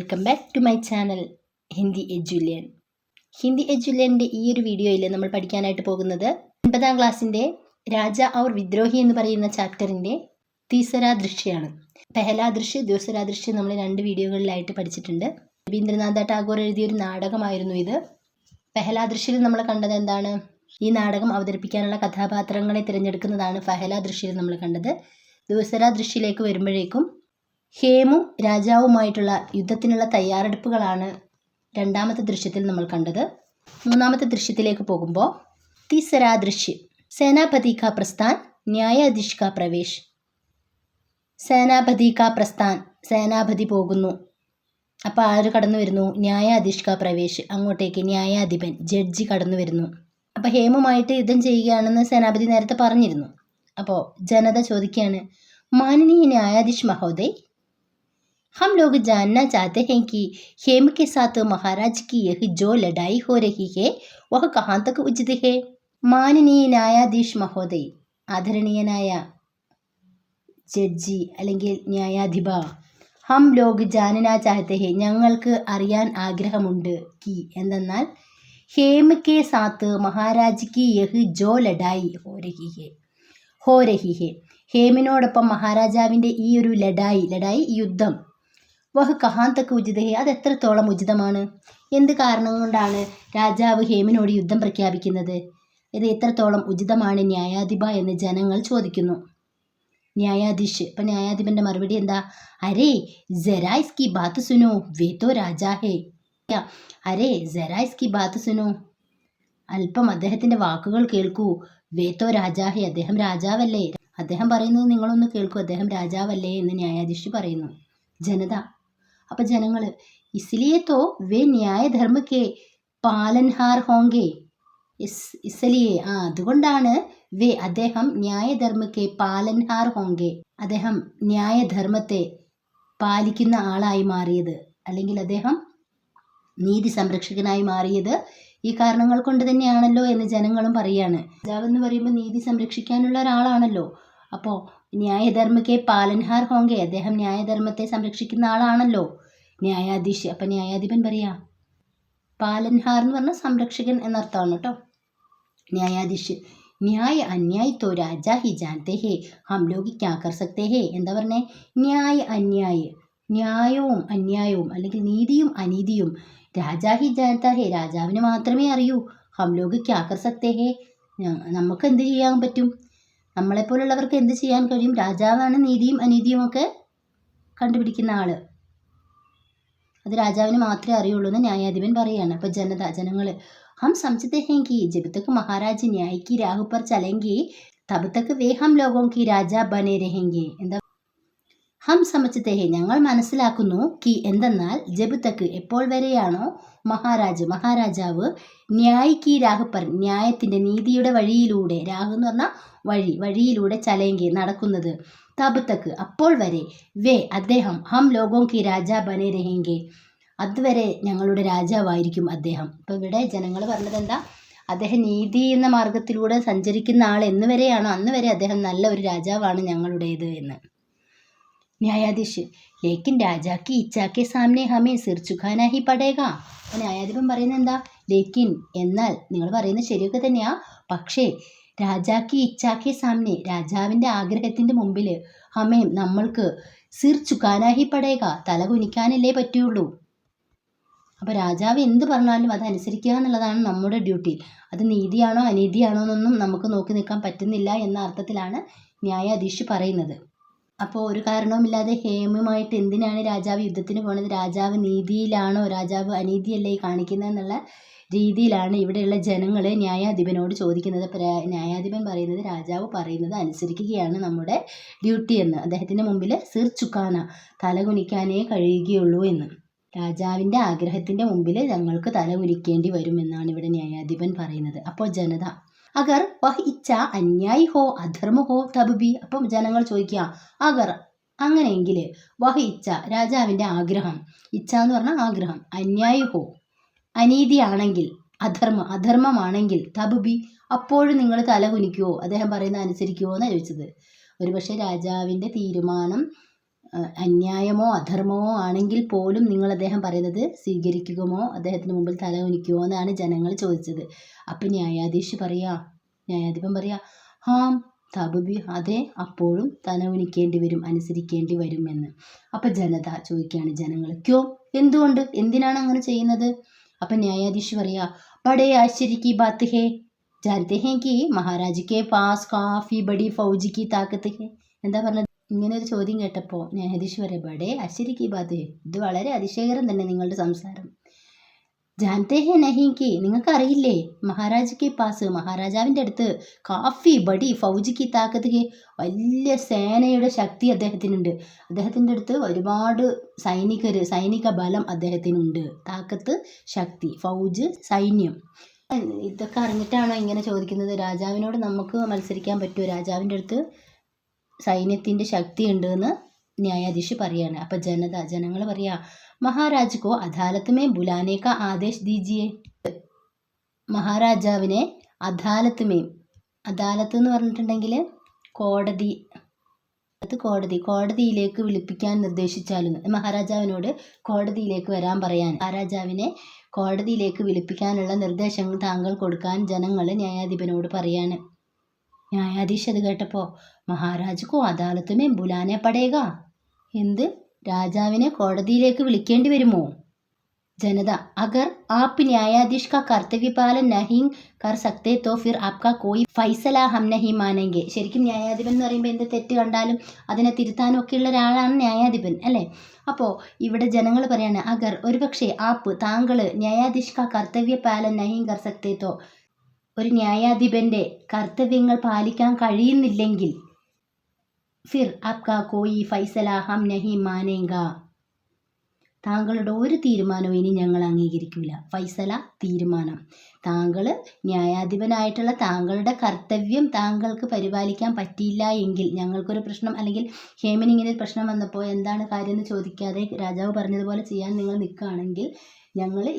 Welcome back to my channel Hindi എജ്യുലിയൻ. ഹിന്ദി എജ്യുലിയൻ്റെ ഈ ഒരു വീഡിയോയിൽ നമ്മൾ പഠിക്കാനായിട്ട് പോകുന്നത് 9ാം ക്ലാസ്സിൻ്റെ രാജ ഔർ വിദ്രോഹി എന്ന് പറയുന്ന ചാപ്റ്ററിൻ്റെ തീസരാ ദൃശ്യമാണ്. പെഹലാ ദൃശ്യ, ദൂസരാ ദൃശ്യ നമ്മൾ 2 വീഡിയോകളിലായിട്ട് പഠിച്ചിട്ടുണ്ട്. രവീന്ദ്രനാഥ ടാഗോർ എഴുതിയൊരു നാടകമായിരുന്നു ഇത്. പെഹലാ ദൃശ്യയിൽ നമ്മൾ കണ്ടത് എന്താണ്? ഈ നാടകം അവതരിപ്പിക്കാനുള്ള കഥാപാത്രങ്ങളെ തിരഞ്ഞെടുക്കുന്നതാണ് പെഹലാ ദൃശ്യയിൽ നമ്മൾ കണ്ടത്. ദൂസരാ ദൃശ്യയിലേക്ക് വരുമ്പോഴേക്കും ഹേമും രാജാവുമായിട്ടുള്ള യുദ്ധത്തിനുള്ള തയ്യാറെടുപ്പുകളാണ് 2ാമത്തെ ദൃശ്യത്തിൽ നമ്മൾ കണ്ടത്. 3ാമത്തെ ദൃശ്യത്തിലേക്ക് പോകുമ്പോൾ തീസരാ ദൃശ്യ സേനാപതി കാ പ്രസ്ഥാൻ, ന്യായാധീശ് കാ പ്രവേശ്. സേനാപതി കാ പ്രസ്ഥാൻ, സേനാപതി പോകുന്നു. അപ്പോൾ ആര് കടന്നു വരുന്നു? ന്യായാധീശ് കാ പ്രവേശ്, അങ്ങോട്ടേക്ക് ന്യായാധിപൻ, ജഡ്ജി കടന്നു വരുന്നു. അപ്പോൾ ഹേമുമായിട്ട് യുദ്ധം ചെയ്യുകയാണെന്ന് സേനാപതി നേരത്തെ പറഞ്ഞിരുന്നു. അപ്പോൾ ജനത ചോദിക്കുകയാണ്, മാനനീയ ന്യായാധീശ് മഹോദയ്, हम लोग जानना चाहते हैं कि हेम के साथ महाराज की यह जो लड़ाई हो रही है वह कहाँ तक उचित है? മാനനീയ ന്യായാധീശ് മഹോദയ്, ആദരണീയനായ ജഡ്ജി അല്ലെങ്കിൽ ന്യായാധിപ, ഹം ലോഗ് ജാനനാ ചാഹത്തെ ഹെ, ഞങ്ങൾക്ക് അറിയാൻ ആഗ്രഹമുണ്ട്. കി എന്തെന്നാൽ ഹേം കെ സാത്ത് മഹാരാജ് കി യഹ് ജോ ലഡായി ഹോ രഹി ഹെ, ഹേമിനോടൊപ്പം മഹാരാജാവിൻ്റെ ഈ ഒരു ലഡായി യുദ്ധം, വഹ് കഹാൻ തക്ക് ഉചിത ഹേ, അത് എത്രത്തോളം ഉചിതമാണ്? എന്ത് കാരണം കൊണ്ടാണ് രാജാവ് ഹേമിനോട് യുദ്ധം പ്രഖ്യാപിക്കുന്നത്? ഇത് എത്രത്തോളം ഉചിതമാണ് ന്യായാധിപ എന്ന് ജനങ്ങൾ ചോദിക്കുന്നു. ന്യായാധീശ്, ഇപ്പം ന്യായാധിപൻ്റെ മറുപടി എന്താ? അരേ ജരാ ഇസ്കി ബാത്ത് സുനോ, വേ തോ രാജാ ഹേ. അരേ ജരാ ഇസ്കി ബാത്ത് സുനോ, അല്പം അദ്ദേഹത്തിൻ്റെ വാക്കുകൾ കേൾക്കൂ. വേ തോ രാജാ ഹേ, അദ്ദേഹം രാജാവല്ലേ, അദ്ദേഹം പറയുന്നത് നിങ്ങളൊന്ന് കേൾക്കൂ, അദ്ദേഹം രാജാവല്ലേ എന്ന് ന്യായാധീശ് പറയുന്നു. ജനത, അപ്പം ജനങ്ങൾ, ഇസ്ലിയെ തോ വേ ന്യായധർമ്മ കെ പാലൻഹാർ ഹോങ്കെ, ഇസ്ലിയെ, അതുകൊണ്ടാണ് വേ, അദ്ദേഹം ന്യായധർമ്മ കെ പാലൻഹാർ ഹോങ്കെ, അദ്ദേഹം ന്യായധർമ്മത്തെ പാലിക്കുന്ന ആളായി മാറിയത്, അല്ലെങ്കിൽ അദ്ദേഹം നീതി സംരക്ഷകനായി മാറിയത് ഈ കാരണങ്ങൾ കൊണ്ട് തന്നെയാണല്ലോ എന്ന് ജനങ്ങളും പറയാണ്. രാജാവ് എന്ന് പറയുമ്പോൾ നീതി സംരക്ഷിക്കാനുള്ള ഒരാളാണല്ലോ. അപ്പോൾ ന്യായധർമ്മക്കെ പാലൻഹാർ ഹോങ്കെ, അദ്ദേഹം ന്യായധർമ്മത്തെ സംരക്ഷിക്കുന്ന ആളാണല്ലോ. ന്യായാധീശ്, അപ്പം ന്യായാധിപൻ പറയാ, പാലൻഹാർ എന്ന് പറഞ്ഞാൽ സംരക്ഷകൻ എന്നർത്ഥമാണ് കേട്ടോ. ന്യായാധീശ്, ന്യായ അന്യായ് തോ രാജാ ഹി ജാനത്തെ ഹേ, ഹം ലോഗ് ക്യാ കർ സക്തേ ഹേ. എന്താ പറഞ്ഞേ? ന്യായ അന്യായ്, ന്യായവും അന്യായവും അല്ലെങ്കിൽ നീതിയും അനീതിയും രാജാ ഹി ജാനത്താ ഹേ, രാജാവിന് മാത്രമേ അറിയൂ. ഹം ലോഗ് ക്യാ കർ സക്തേ ഹേ, നമുക്ക് എന്ത് ചെയ്യാൻ പറ്റും? നമ്മളെപ്പോലുള്ളവർക്ക് എന്ത് ചെയ്യാൻ കഴിയും? രാജാവാണ് നീതിയും അനീതിയും ഒക്കെ കണ്ടുപിടിക്കുന്ന ആള്, അത് രാജാവിന് മാത്രമേ അറിയുള്ളൂ എന്ന് ന്യായാധിപൻ പറയാണ്. അപ്പോൾ ജനങ്ങൾ, ഹം സമझते हैं कि जब तक महाराज न्याय की राह पर चलेंगे तब तक वे हम लोगों की राजा बने रहेंगे. എന്താ ഹം സമझते हैं, ഞങ്ങൾ മനസ്സിലാക്കുന്നു, കി എന്തെന്നാൽ ജബ് തക്ക്, എപ്പോൾ വരെയാണോ, മഹാരാജാവ് ന്യായ് കി രാഹ് പർ, ന്യായത്തിൻ്റെ നീതിയുടെ വഴിയിലൂടെ, രാഹ് എന്ന് പറഞ്ഞാൽ വഴിയിലൂടെ ചലേങ്കി നടക്കുന്നത്, തബ് തക്ക് അപ്പോൾ വരെ, വേ അദ്ദേഹം, ഹം ലോഗോं കി രാജാ ബനെ രഹേങ്കെ, അതുവരെ ഞങ്ങളുടെ രാജാവായിരിക്കും അദ്ദേഹം. ഇപ്പോൾ ഇവിടെ ജനങ്ങൾ പറഞ്ഞത് എന്താ? അദ്ദേഹം നീതി എന്ന മാർഗത്തിലൂടെ സഞ്ചരിക്കുന്ന ആൾ എന്ന് വരെയാണോ അന്ന് വരെ അദ്ദേഹം നല്ല ഒരു രാജാവാണ് ഞങ്ങളുടേത് എന്ന്. ന്യായാധീശ്, ലേക്കിൻ രാജാക്ക് ഇച്ഛാക്കെ സാമനെ ഹമേ സിർ ചുഖാനാ ഹി പടേഗാ. അപ്പോൾ ന്യായാധിപൻ പറയുന്നത് എന്താ? ലേക്കിൻ എന്നാൽ, നിങ്ങൾ പറയുന്നത് ശരിയൊക്കെ തന്നെയാ, പക്ഷേ രാജാക്ക് ഇച്ഛാക്കെ സാമനെ, രാജാവിൻ്റെ ആഗ്രഹത്തിൻ്റെ മുമ്പിൽ, ഹമേം നമ്മൾക്ക്, സിർ ചുഖാനാ ഹി പടേഗാ, തല കുനിക്കാനല്ലേ പറ്റുള്ളൂ. അപ്പോൾ രാജാവ് എന്ത് പറഞ്ഞാലും അതനുസരിക്കുക എന്നുള്ളതാണ് നമ്മുടെ ഡ്യൂട്ടി. അത് നീതിയാണോ അനീതിയാണോ എന്നൊന്നും നമുക്ക് നോക്കി നിൽക്കാൻ പറ്റുന്നില്ല എന്ന അർത്ഥത്തിലാണ് ന്യായാധീശ് പറയുന്നത്. അപ്പോൾ ഒരു കാരണവുമില്ലാതെ ഹേമുമായിട്ട് എന്തിനാണ് രാജാവ് യുദ്ധത്തിന് പോകുന്നത്? രാജാവ് നീതിയിലാണോ, രാജാവ് അനീതിയല്ലേ കാണിക്കുന്നത് എന്നുള്ള രീതിയിലാണ് ഇവിടെയുള്ള ജനങ്ങൾ ന്യായാധിപനോട് ചോദിക്കുന്നത്. അപ്പോൾ ന്യായാധിപൻ പറയുന്നത്, രാജാവ് പറയുന്നത് അനുസരിക്കുകയാണ് നമ്മുടെ ഡ്യൂട്ടി എന്ന്, അദ്ദേഹത്തിൻ്റെ മുമ്പിൽ സിർ ചുക്കാന, തല കുനിക്കാനേ കഴിയുകയുള്ളൂ എന്ന്, രാജാവിൻ്റെ ആഗ്രഹത്തിൻ്റെ മുമ്പിൽ ഞങ്ങൾക്ക് തല കുനിക്കേണ്ടി വരുമെന്നാണ് ഇവിടെ ന്യായാധിപൻ പറയുന്നത്. അപ്പോൾ ജനത, അഗർ വഹ് ഇച്ഛ അന്യായി ഹോ അധർമ്മ ഹോ തബ് ബി, അപ്പം ജനങ്ങൾ ചോദിക്കുക, അഗർ അങ്ങനെയെങ്കിൽ, വഹ് ഇച്ഛ രാജാവിൻ്റെ ആഗ്രഹം, ഇച്ഛ എന്ന് പറഞ്ഞാൽ ആഗ്രഹം, അന്യായി ഹോ അനീതിയാണെങ്കിൽ, അധർമ്മമാണെങ്കിൽ, തബ് ബി അപ്പോഴും നിങ്ങൾ തല കുനിക്കുമോ, അദ്ദേഹം പറയുന്നത് അനുസരിക്കുമോ എന്നാണ് ചോദിച്ചത്. ഒരുപക്ഷെ രാജാവിൻ്റെ തീരുമാനം അന്യായമോ അധർമ്മമോ ആണെങ്കിൽ പോലും നിങ്ങൾ അദ്ദേഹം പറയുന്നത് സ്വീകരിക്കുമോ, അദ്ദേഹത്തിന് മുമ്പിൽ തല കുനിക്കുമോ എന്നാണ് ജനങ്ങൾ ചോദിച്ചത്. അപ്പം ന്യായാധിപൻ പറയാ ഹാം തബുബി, അതെ, അപ്പോഴും തല കുനിക്കേണ്ടി വരും, അനുസരിക്കേണ്ടി വരും എന്ന്. അപ്പം ജനത ചോദിക്കുകയാണ്, ജനങ്ങൾ ക്യോ, എന്തുകൊണ്ട്, എന്തിനാണ് അങ്ങനെ ചെയ്യുന്നത്? അപ്പം ന്യായാധീശ് പറയാ ബഡേ ആശ്ചര്യ കി ബാത്ത് ഹേ, ജാനത്തെ ഹേ കി മഹാരാജ് കെ പാസ് കാഫി ബഡി ഫൗജി കി താക്കത്ത് ഹേ. എന്താ പറഞ്ഞത്? ഇങ്ങനെ ഒരു ചോദ്യം കേട്ടപ്പോൾ ന്യായാധീശ് പറയാം ബഡേ ആശ്ചര്യ കി ബാത്ത് ഹേ, ഇത് വളരെ അതിശയകരം തന്നെ നിങ്ങളുടെ സംസാരം. ജാനത്തെ ഹേ നഹീ കി, നിങ്ങൾക്കറിയില്ലേ മഹാരാജ് കെ പാസ്, മഹാരാജാവിൻ്റെ അടുത്ത് കാഫി ബഡി ഫൗജി കി താക്കത്ത് ഹേ, വലിയ സേനയുടെ ശക്തി അദ്ദേഹത്തിനുണ്ട്. അദ്ദേഹത്തിൻ്റെ അടുത്ത് ഒരുപാട് സൈനിക ബലം അദ്ദേഹത്തിനുണ്ട്. താക്കത്ത് ശക്തി, ഫൗജ് സൈന്യം. ഇതൊക്കെ അറിഞ്ഞിട്ടാണോ ഇങ്ങനെ ചോദിക്കുന്നത്? രാജാവിനോട് നമുക്ക് മത്സരിക്കാൻ പറ്റുമോ? രാജാവിൻ്റെ അടുത്ത് സൈന്യത്തിൻ്റെ ശക്തി ഉണ്ട് എന്ന് ന്യായാധീശ് പറയാണ്. അപ്പം ജനങ്ങൾ പറയാ മഹാരാജ് കോ അദാലത്ത് മേ ബുലാനെ കാ ആദേശ് ദീജിയെ. മഹാരാജാവിനെ അദാലത്ത് എന്ന് പറഞ്ഞിട്ടുണ്ടെങ്കിൽ കോടതിയിലേക്ക് വിളിപ്പിക്കാൻ നിർദ്ദേശിച്ചാലും, മഹാരാജാവിനോട് കോടതിയിലേക്ക് വരാൻ പറയാൻ, മഹാരാജാവിനെ കോടതിയിലേക്ക് വിളിപ്പിക്കാനുള്ള നിർദ്ദേശങ്ങൾ താങ്കൾ കൊടുക്കാൻ ജനങ്ങൾ ന്യായാധിപനോട് പറയാണ്. ന്യായാധീശ് അത് കേട്ടപ്പോൾ മഹാരാജ് കോ അദാലത്ത് മേ ബുലാനെ പടേക, എന്ത്, രാജാവിനെ കോടതിയിലേക്ക് വിളിക്കേണ്ടി വരുമോ? ജനത അഗർ ആപ്പ് ന്യായാധീശ് കാ കർത്തവ്യ പാലൻ നഹീ കർ സക്തേ തോ ഫിർ ആപ്കാ കോയി ഫൈസല ഹം നഹീ മാനേംഗെ. ശരിക്കും ന്യായാധിപൻ എന്ന് പറയുമ്പോൾ എന്ത് തെറ്റ് കണ്ടാലും അതിനെ തിരുത്താനും ഒക്കെയുള്ള ഒരാളാണ് ന്യായാധിപൻ, അല്ലേ? അപ്പോൾ ഇവിടെ ജനങ്ങൾ പറയാണ് അഗർ, ഒരുപക്ഷെ, താങ്കൾ ന്യായാധീശ് കാ കർത്തവ്യ പാലൻ നഹീ കർ സക്തേ തോ, ഒരു ന്യായാധിപൻ്റെ കർത്തവ്യങ്ങൾ പാലിക്കാൻ കഴിയുന്നില്ലെങ്കിൽ ഫിർ ആപ്കാ കോയി ഫൈസല ഹം നഹീ മാനേംഗ, താങ്കളുടെ ഒരു തീരുമാനവും ഇനി ഞങ്ങൾ അംഗീകരിക്കില്ല. ഫൈസല, തീരുമാനം. താങ്കൾ ന്യായാധിപനായിട്ടുള്ള താങ്കളുടെ കർത്തവ്യം താങ്കൾക്ക് പരിപാലിക്കാൻ പറ്റിയില്ല എങ്കിൽ, ഞങ്ങൾക്കൊരു പ്രശ്നം, അല്ലെങ്കിൽ ഹേമന് ഇങ്ങനെ ഒരു പ്രശ്നം വന്നപ്പോൾ എന്താണ് കാര്യം എന്ന് ചോദിക്കാതെ രാജാവ് പറഞ്ഞതുപോലെ ചെയ്യാൻ നിങ്ങൾ നിൽക്കുകയാണെങ്കിൽ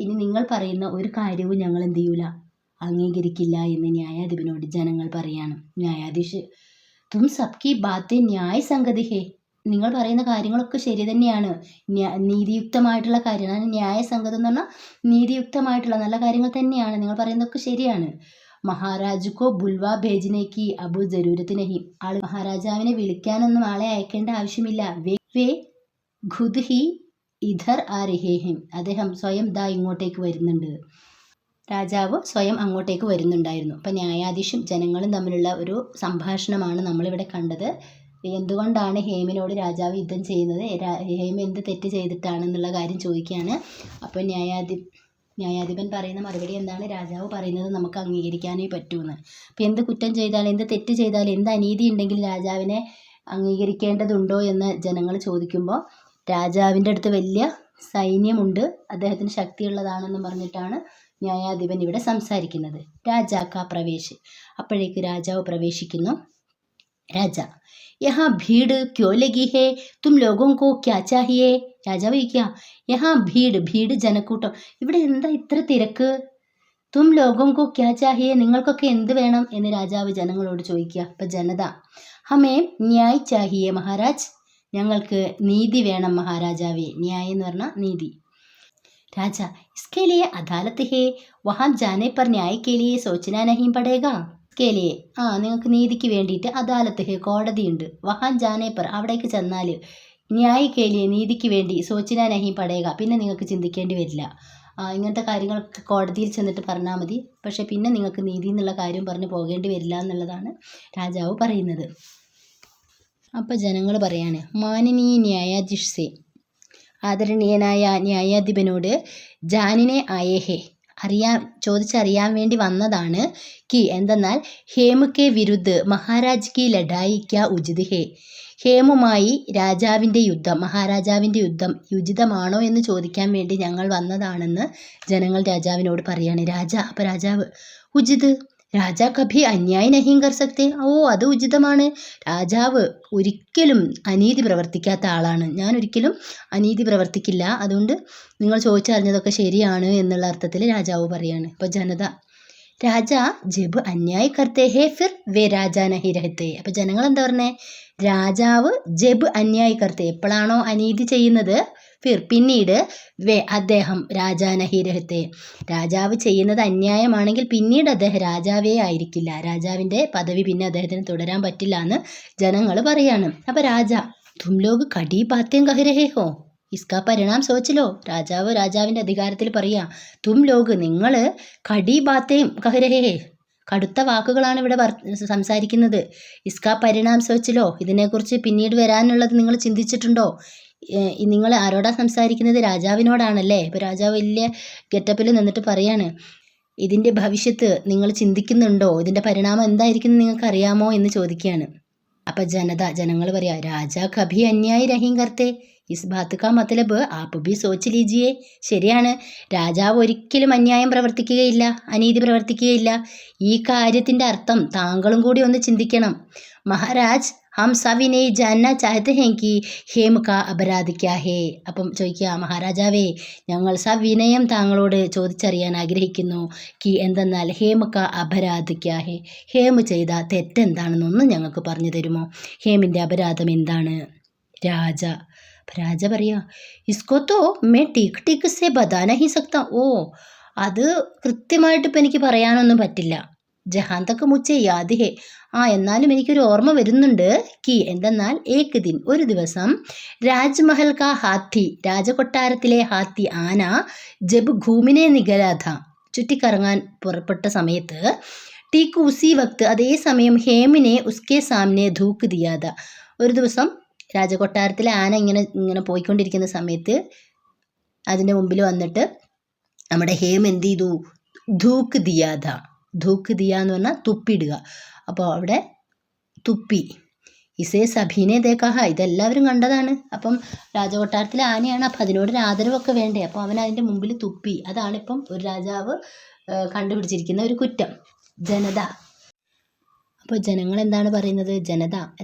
ഇനി നിങ്ങൾ പറയുന്ന ഒരു കാര്യവും ഞങ്ങൾ എന്ത് ചെയ്യൂല, അംഗീകരിക്കില്ല എന്ന് ന്യായാധിപനോട് ജനങ്ങൾ പറയാണ്. ന്യായാധീശ് തും സബ്കി ബാത്തെ ന്യായ സംഗതി ഹേ, നിങ്ങൾ പറയുന്ന കാര്യങ്ങളൊക്കെ ശരി തന്നെയാണ്, നീതിയുക്തമായിട്ടുള്ള കാര്യമാണ്. ന്യായസംഗതം എന്ന് പറഞ്ഞാൽ നീതിയുക്തമായിട്ടുള്ള നല്ല കാര്യങ്ങൾ തന്നെയാണ്, നിങ്ങൾ പറയുന്നതൊക്കെ ശരിയാണ്. മഹാരാജ് കോ ബുൽവ ഭേജനേക്ക് അബു ജരൂരത്ത് നഹി, മഹാരാജാവിനെ വിളിക്കാനൊന്നും ആളെ അയക്കേണ്ട ആവശ്യമില്ല. വേ ഖുദ് ഹി ഇധർ ആ രഹേ ഹെ, അദ്ദേഹം സ്വയം ഇങ്ങോട്ടേക്ക് വരുന്നുണ്ട്. രാജാവ് സ്വയം അങ്ങോട്ടേക്ക് വരുന്നുണ്ടായിരുന്നു. അപ്പം ന്യായാധീശും ജനങ്ങളും തമ്മിലുള്ള ഒരു സംഭാഷണമാണ് നമ്മളിവിടെ കണ്ടത്. എന്തുകൊണ്ടാണ് ഹേമിനോട് രാജാവ് യുദ്ധം ചെയ്യുന്നത്, ഹേമ എന്ത് തെറ്റ് ചെയ്തിട്ടാണെന്നുള്ള കാര്യം ചോദിക്കുകയാണ്. അപ്പോൾ ന്യായാധിപൻ പറയുന്ന മറുപടി എന്താണ്? രാജാവ് പറയുന്നത് നമുക്ക് അംഗീകരിക്കാനേ പറ്റൂന്ന്. അപ്പോൾ എന്ത് കുറ്റം ചെയ്താലും, എന്ത് തെറ്റ് ചെയ്താലും, എന്ത് അനീതി ഉണ്ടെങ്കിൽ രാജാവിനെ അംഗീകരിക്കേണ്ടതുണ്ടോ എന്ന് ജനങ്ങൾ ചോദിക്കുമ്പോൾ രാജാവിൻ്റെ അടുത്ത് വലിയ സൈന്യമുണ്ട്, അദ്ദേഹത്തിന് ശക്തിയുള്ളതാണെന്ന് പറഞ്ഞിട്ടാണ് ന്യായാധിപൻ ഇവിടെ സംസാരിക്കുന്നത്. രാജാക്കാ പ്രവേശ്, അപ്പോഴേക്ക് രാജാവ് പ്രവേശിക്കുന്നു. രാജ യഹാ ഭീഡ് ക്യോ ലഗി ഹേ, തും ലോഗോं को क्या चाहिए. രാജാവ് ചോദിക്കുക യഹാ ഭീഡ് ജനക്കൂട്ടം, ഇവിടെ എന്താ ഇത്ര തിരക്ക്? തും ലോഗോं को क्या चाहिए, നിങ്ങൾക്കൊക്കെ എന്ത് വേണം എന്ന് രാജാവ് ജനങ്ങളോട് ചോദിക്കുക. അപ്പം ജനത ഹമേ ന്യായ് ചാഹിയെ മഹാരാജ്, ഞങ്ങൾക്ക് നീതി വേണം മഹാരാജാവേ. ന്യായം എന്ന് പറഞ്ഞാൽ നീതി. രാജ इसके लिए अदालत है, वहाँ जाने पर न्याय के लिए सोचना नहीं पड़ेगा. इसके लिए നിങ്ങൾക്ക് നീതിക്ക് വേണ്ടിയിട്ട് അദാലത്ത് ഹേ, കോടതിയുണ്ട്. വഹാൻ ജാനെ പർ, അവിടേക്ക് ചെന്നാൽ ന്യായ് കെ ലിയെ, നീതിക്ക് വേണ്ടി സോച്ചിന നഹി പടേക, പിന്നെ നിങ്ങൾക്ക് ചിന്തിക്കേണ്ടി വരില്ല. ഇങ്ങനത്തെ കാര്യങ്ങളൊക്കെ കോടതിയിൽ ചെന്നിട്ട് പറഞ്ഞാൽ മതി, പക്ഷെ പിന്നെ നിങ്ങൾക്ക് നീതി എന്നുള്ള കാര്യം പറഞ്ഞ് പോകേണ്ടി വരില്ല എന്നുള്ളതാണ് രാജാവ് പറയുന്നത്. അപ്പോൾ ജനങ്ങൾ പറയാണ് മാനനീയ ന്യായാധീശ് സേ, ആദരണീയനായ ന്യായാധിപനോട് ജാനിനെ ആയേഹേ, ചോദിച്ചറിയാൻ വേണ്ടി വന്നതാണ്. കി എന്തെന്നാൽ ഹേമു കെ വിരുദ്ധ മഹാരാജ് കി ലഡായി ക്യാ ഉചിത് ഹേ, ഹേമുമായി മഹാരാജാവിൻ്റെ യുദ്ധം ഉചിതമാണോ എന്ന് ചോദിക്കാൻ വേണ്ടി ഞങ്ങൾ വന്നതാണെന്ന് ജനങ്ങൾ രാജാവിനോട് പറയാണ്. അപ്പോൾ രാജാവ് ഉചിത്, രാജാ കഭി അന്യായ നഹീം കർ സക്തേ, അത് ഉചിതമാണ്. രാജാവ് ഒരിക്കലും അനീതി പ്രവർത്തിക്കാത്ത ആളാണ്, ഞാൻ ഒരിക്കലും അനീതി പ്രവർത്തിക്കില്ല, അതുകൊണ്ട് നിങ്ങൾ ചോദിച്ചറിഞ്ഞതൊക്കെ ശരിയാണ് എന്നുള്ള അർത്ഥത്തിൽ രാജാവ് പറയാണ്. അപ്പോൾ ജനത രാജ ജബ് അന്യായ് കർത്തേ ഹേ ഫിർ വേ രാജാ നഹി രഹത്തെ. അപ്പോൾ ജനങ്ങൾ എന്താ പറഞ്ഞേ? രാജാവ് ജബ് അന്യായ് കർത്തേ, എപ്പോഴാണോ അനീതി ചെയ്യുന്നത്, ഫിർ പിന്നീട്, വേ അദ്ദേഹം രാജാ നഹി രഹത്തെ, രാജാവ് ചെയ്യുന്നത് അന്യായമാണെങ്കിൽ പിന്നീട് അദ്ദേഹം രാജാവേ ആയിരിക്കില്ല, രാജാവിൻ്റെ പദവി പിന്നെ അദ്ദേഹത്തിന് തുടരാൻ പറ്റില്ല എന്ന് ജനങ്ങൾ പറയാണ്. അപ്പോൾ രാജ തും ലോഗ് കടി ബാത്തേം കഹ് രഹേ ഹോ, ഇസ്കാ പരിണാം സോച്ചിലോ. രാജാവിൻ്റെ അധികാരത്തിൽ പറയാ, തും ലോഗ് നിങ്ങൾ കടി ബാത്തേം കഹ് രഹേ, കടുത്ത വാക്കുകളാണ് ഇവിടെ സംസാരിക്കുന്നത്. ഇസ്കാ പരിണാം സോച്ചിലോ, ഇതിനെക്കുറിച്ച് പിന്നീട് വരാനുള്ളത് നിങ്ങൾ ചിന്തിച്ചിട്ടുണ്ടോ? നിങ്ങൾ ആരോടാ സംസാരിക്കുന്നത്? രാജാവിനോടാണല്ലേ. ഇപ്പോൾ രാജാവ് വലിയ ഗെറ്റപ്പിൽ നിന്നിട്ട് പറയാണ്, ഇതിൻ്റെ ഭവിഷ്യത്ത് നിങ്ങൾ ചിന്തിക്കുന്നുണ്ടോ? ഇതിൻ്റെ പരിണാമം എന്തായിരിക്കും നിങ്ങൾക്ക് അറിയാമോ എന്ന് ചോദിക്കുകയാണ്. അപ്പം ജനങ്ങൾ പറയാ, രാജാ കഭി അന്യായി രഹീം കർത്തേ, ഇസ് ബാത്ത് കാ മത്ലബ് ആപ്പ് ഭി സോച്ച് ലീജിയേ. ശരിയാണ്, രാജാവ് ഒരിക്കലും അന്യായം പ്രവർത്തിക്കുകയില്ല, അനീതി പ്രവർത്തിക്കുകയില്ല. ഈ കാര്യത്തിൻ്റെ അർത്ഥം താങ്കളും കൂടി ഒന്ന് ചിന്തിക്കണം. മഹാരാജ് ഹം സവിനെ ജാനന ചാഹത്തെ ഹേ കി ഹേം കാ അപരാധ് ക്യാ ഹേ. അപ്പം ചോദിക്കുക, മഹാരാജാവേ, ഞങ്ങൾ സവിനയം താങ്കളോട് ചോദിച്ചറിയാൻ ആഗ്രഹിക്കുന്നു. കി എന്തെന്നാൽ ഹേം കാ അപരാധ് ക്യാ ഹേ, ഹേം ചെയ്ത തെറ്റെന്താണെന്നൊന്നും ഞങ്ങൾക്ക് പറഞ്ഞു തരുമോ? ഹേമിൻ്റെ അപരാധം എന്താണ്? രാജ പറയാ, ഇസ്കോ തോ മേ ടീക്ക് ടീക്ക് സെ ബതാന ഹി സക്ത. ഓ, അത് കൃത്യമായിട്ട് ഇപ്പം എനിക്ക് പറയാനൊന്നും പറ്റില്ല. ജഹാൻ തക്ക് മുച്ചേ യാദ് ഹേ. എന്നാലും എനിക്കൊരു ഓർമ്മ വരുന്നുണ്ട്. കി എന്തെന്നാൽ ഏക് ദിൻ, ഒരു ദിവസം, രാജ്മഹൽ കാ ഹാത്തി, രാജകൊട്ടാരത്തിലെ ഹാത്തി ആന, ജബ് ഘൂമിനെ നികലാഥ, ചുറ്റിക്കറങ്ങാൻ പുറപ്പെട്ട സമയത്ത്, ടീക്ക് ഉസി വക്ത്, അതേ സമയം ഹേമിനെ ഉസ്കെ സാമനെ ധൂക്ക് ദിയാത. ഒരു ദിവസം രാജകൊട്ടാരത്തിലെ ആന ഇങ്ങനെ പോയിക്കൊണ്ടിരിക്കുന്ന സമയത്ത് അതിൻ്റെ മുമ്പിൽ വന്നിട്ട് നമ്മുടെ ഹേം എന്ത് ചെയ്തു? ധൂക്ക് ദിയാത. ധൂക്ക് ദിയ എന്ന് പറഞ്ഞാൽ തുപ്പിയിടുക. അപ്പോൾ അവിടെ തുപ്പി. ഇസേ സഭീനെ ദേക്കാഹ, ഇതെല്ലാവരും കണ്ടതാണ്. അപ്പം രാജകൊട്ടാരത്തിലെ ആനയാണ്, അപ്പം അതിനോടൊരു ആദരവൊക്കെ വേണ്ടേ. അപ്പോൾ അവൻ അതിൻ്റെ മുമ്പിൽ തുപ്പി. അതാണിപ്പം ഒരു രാജാവ് കണ്ടുപിടിച്ചിരിക്കുന്ന ഒരു കുറ്റം. അപ്പോൾ ജനങ്ങൾ എന്താണ് പറയുന്നത്?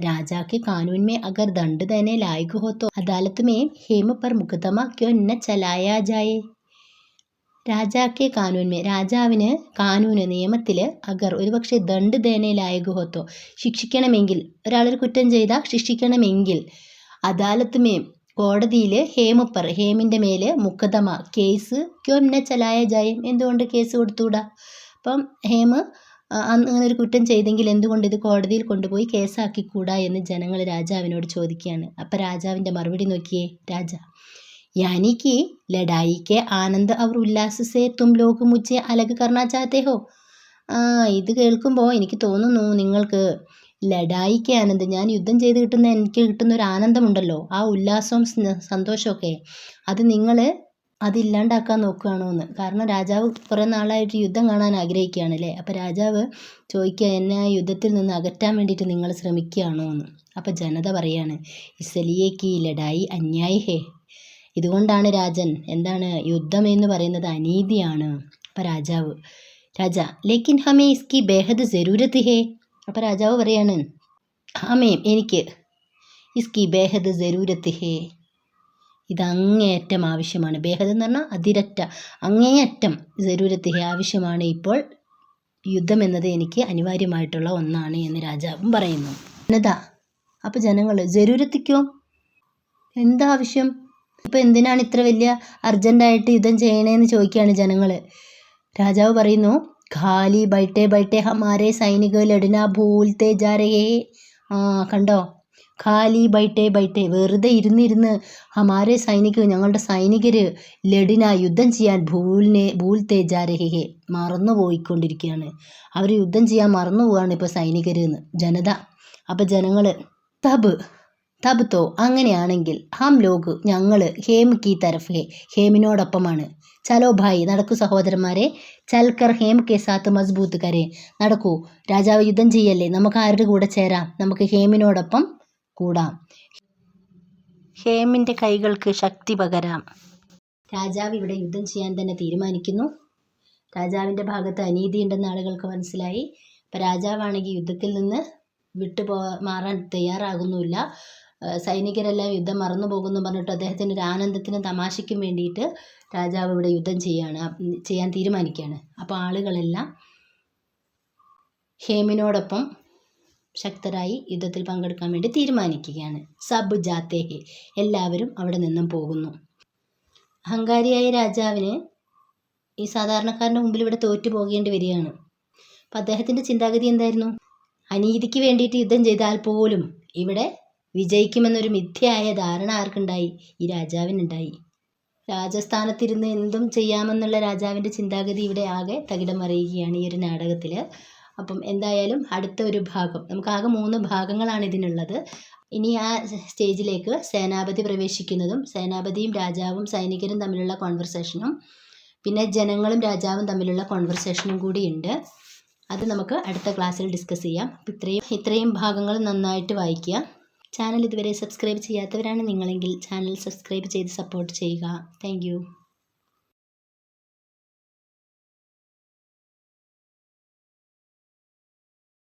രാജാക്ക് കാനൂൻ മേ അഗർ ദണ്ഡ് ദേനെ ലായക് ഹോ തോ അദാലത്ത് മേ ഹേം പർ മുഖദ്ദമ ക്യോ ന ചലായാ ജായേ. രാജാക്കെ കാനൂൻ മേ, രാജാവിന് കാനൂന് നിയമത്തിൽ, അഗർ ഒരുപക്ഷെ ദണ്ഡ് ദേനെ ലായക് ഹോ തോ, ശിക്ഷിക്കണമെങ്കിൽ, ഒരാളൊരു കുറ്റം ചെയ്താൽ ശിക്ഷിക്കണമെങ്കിൽ, അദാലത്ത് മേ കോടതിയിൽ, ഹേമപ്പർ ഹേമിൻ്റെ മേൽ, മുഖദ്ദമ കേസ്, ക്യോ ന ചലായ ജായേ, എന്തുകൊണ്ട് കേസ് കൊടുത്തുകൂടാ? അപ്പം ഹേമ് അങ്ങനെ ഒരു കുറ്റം ചെയ്തെങ്കിൽ എന്തുകൊണ്ട് ഇത് കോടതിയിൽ കൊണ്ടുപോയി കേസാക്കിക്കൂടാ എന്ന് ജനങ്ങൾ രാജാവിനോട് ചോദിക്കുകയാണ്. അപ്പം രാജാവിൻ്റെ മറുപടി നോക്കിയേ. यानी कि लड़ाई के आनंद और उल्लास से तुम लोग मुझे अलग करना चाहते हो. ഇത് കേൾക്കുമ്പോൾ എനിക്ക് തോന്നുന്നു നിങ്ങൾക്ക് ലഡായിക്ക് ആനന്ദം, ഞാൻ യുദ്ധം ചെയ്ത് എനിക്ക് കിട്ടുന്ന ഒരു ആനന്ദമുണ്ടല്ലോ, ആ ഉല്ലാസവും സന്തോഷമൊക്കെ, അത് നിങ്ങൾ അതില്ലാണ്ടാക്കാൻ നോക്കുകയാണോ എന്ന്. കാരണം രാജാവ് കുറേ നാളായിട്ട് യുദ്ധം കാണാൻ ആഗ്രഹിക്കുകയാണല്ലേ. അപ്പോൾ രാജാവ് ചോദിക്കുക, എന്നെ ആ യുദ്ധത്തിൽ നിന്ന് അകറ്റാൻ വേണ്ടിയിട്ട് നിങ്ങൾ ശ്രമിക്കുകയാണോ എന്ന്. അപ്പോൾ ജനത പറയാണ്, ഇസലിയേക്ക് ലഡായി അന്യായി ഹേ, ഇതുകൊണ്ടാണ് രാജൻ, എന്താണ്, യുദ്ധം എന്ന് പറയുന്നത് അനീതിയാണ്. അപ്പോൾ രാജ ലേക്കിൻ ഹമേ ഇസ്കി ബേഹദ് ജരൂരത്ത് ഹേ. അപ്പോൾ രാജാവ് പറയാണ്, ഹമേം എനിക്ക്, ഇസ്കി ബേഹദ് ജരൂരത്ത് ഹേ, ഇത് അങ്ങേയറ്റം ആവശ്യമാണ്. ബേഹദ് എന്ന് പറഞ്ഞാൽ അതിരറ്റ, അങ്ങേയറ്റം, ജരൂരത്ത് ഹേ ആവശ്യമാണ്, ഇപ്പോൾ യുദ്ധം എന്നത് എനിക്ക് അനിവാര്യമായിട്ടുള്ള ഒന്നാണ് എന്ന് രാജാവും പറയുന്നു. അപ്പോൾ ജനങ്ങൾ, ജരൂരത്തിക്കോ, എന്താ ആവശ്യം, ഇപ്പോൾ എന്തിനാണ് ഇത്ര വലിയ അർജൻറ്റായിട്ട് യുദ്ധം ചെയ്യണേന്ന് ചോദിക്കുകയാണ് ജനങ്ങൾ. രാജാവ് പറയുന്നു, ഖാലി ബൈട്ടെ ബൈട്ടെ ഹമാരെ സൈനിക ലഡ്ന ഭൂൽത്തെ ജാ രഹേ. കണ്ടോ, ഖാലി ബൈട്ടെ ബൈട്ടെ, വെറുതെ ഇരുന്നിരുന്ന്, ഹമാരെ സൈനിക, ഞങ്ങളുടെ സൈനികർ, ലഡിന യുദ്ധം ചെയ്യാൻ, ഭൂൽത്തെ ജാ രഹേ, മറന്നു പോയിക്കൊണ്ടിരിക്കുകയാണ്, അവർ യുദ്ധം ചെയ്യാൻ മറന്നു പോവാണ് ഇപ്പോൾ സൈനികർ എന്ന് ജനത. അപ്പോൾ ജനങ്ങൾ, തബ് തോ, അങ്ങനെയാണെങ്കിൽ, ഹം ലോഗ്, ഞങ്ങൾ, ഹേം കി തരഫ് ഹേ, ഹേമിനോടൊപ്പമാണ്. ചലോ ഭായ്, നടക്കൂ സഹോദരന്മാരെ, ചൽക്കർ ഹേം കെ സാത്ത് മസ്ബൂത്ത് കരേ, നടക്കൂ, രാജാവ് യുദ്ധം ചെയ്യല്ലേ, നമുക്ക് ആരുടെ കൂടെ ചേരാം, നമുക്ക് ഹേമിനോടൊപ്പം കൂടാം, ഹേമിൻ്റെ കൈകൾക്ക് ശക്തി പകരാം. രാജാവ് ഇവിടെ യുദ്ധം ചെയ്യാൻ തന്നെ തീരുമാനിക്കുന്നു. രാജാവിൻ്റെ ഭാഗത്ത് അനീതിയുണ്ടെന്ന് ആളുകൾക്ക് മനസ്സിലായി. അപ്പോൾ രാജാവാണെങ്കിൽ യുദ്ധത്തിൽ നിന്ന് മാറാൻ തയ്യാറാകുന്നുമില്ല. സൈനികരെല്ലാം യുദ്ധം മറന്നു പോകുന്നു പറഞ്ഞിട്ട് അദ്ദേഹത്തിൻ്റെ ഒരു ആനന്ദത്തിനും തമാശയ്ക്കും വേണ്ടിയിട്ട് രാജാവ് ഇവിടെ യുദ്ധം ചെയ്യാൻ തീരുമാനിക്കുകയാണ്. അപ്പോൾ ആളുകളെല്ലാം ഹേമിനോടൊപ്പം ശക്തരായി യുദ്ധത്തിൽ പങ്കെടുക്കാൻ വേണ്ടി തീരുമാനിക്കുകയാണ്. സബ് ജാത്തേ ഹെ, എല്ലാവരും അവിടെ നിന്നും പോകുന്നു. അഹങ്കാരിയായ രാജാവിന് ഈ സാധാരണക്കാരൻ്റെ മുമ്പിൽ ഇവിടെ തോറ്റു പോകേണ്ടി വരികയാണ്. അപ്പം അദ്ദേഹത്തിൻ്റെ ചിന്താഗതി എന്തായിരുന്നു? അനീതിക്ക് വേണ്ടിയിട്ട് യുദ്ധം ചെയ്താൽ പോലും ഇവിടെ വിജയിക്കുമെന്നൊരു മിഥ്യയായ ധാരണ ആർക്കുണ്ടായി? ഈ രാജാവിനുണ്ടായി. രാജസ്ഥാനത്തിരുന്ന് എന്തും ചെയ്യാമെന്നുള്ള രാജാവിൻ്റെ ചിന്താഗതി ഇവിടെ ആകെ തകിടം മറിയുകയാണ് ഈ ഒരു നാടകത്തിൽ. അപ്പം എന്തായാലും അടുത്ത ഒരു ഭാഗം, നമുക്കാകെ 3 ഭാഗങ്ങളാണ് ഇതിനുള്ളത്. ഇനി ആ സ്റ്റേജിലേക്ക് സേനാപതി പ്രവേശിക്കുന്നതും സേനാപതിയും രാജാവും സൈനികരും തമ്മിലുള്ള കോൺവെർസേഷനും പിന്നെ ജനങ്ങളും രാജാവും തമ്മിലുള്ള കോൺവെർസേഷനും കൂടിയുണ്ട്. അത് നമുക്ക് അടുത്ത ക്ലാസ്സിൽ ഡിസ്കസ് ചെയ്യാം. ഇത്രയും ഭാഗങ്ങൾ നന്നായിട്ട് വായിക്കുക. ചാനൽ ഇതുവരെ സബ്സ്ക്രൈബ് ചെയ്യാത്തവരാണ് നിങ്ങളെങ്കിൽ ചാനൽ സബ്സ്ക്രൈബ് ചെയ്ത് സപ്പോർട്ട് ചെയ്യുക. താങ്ക്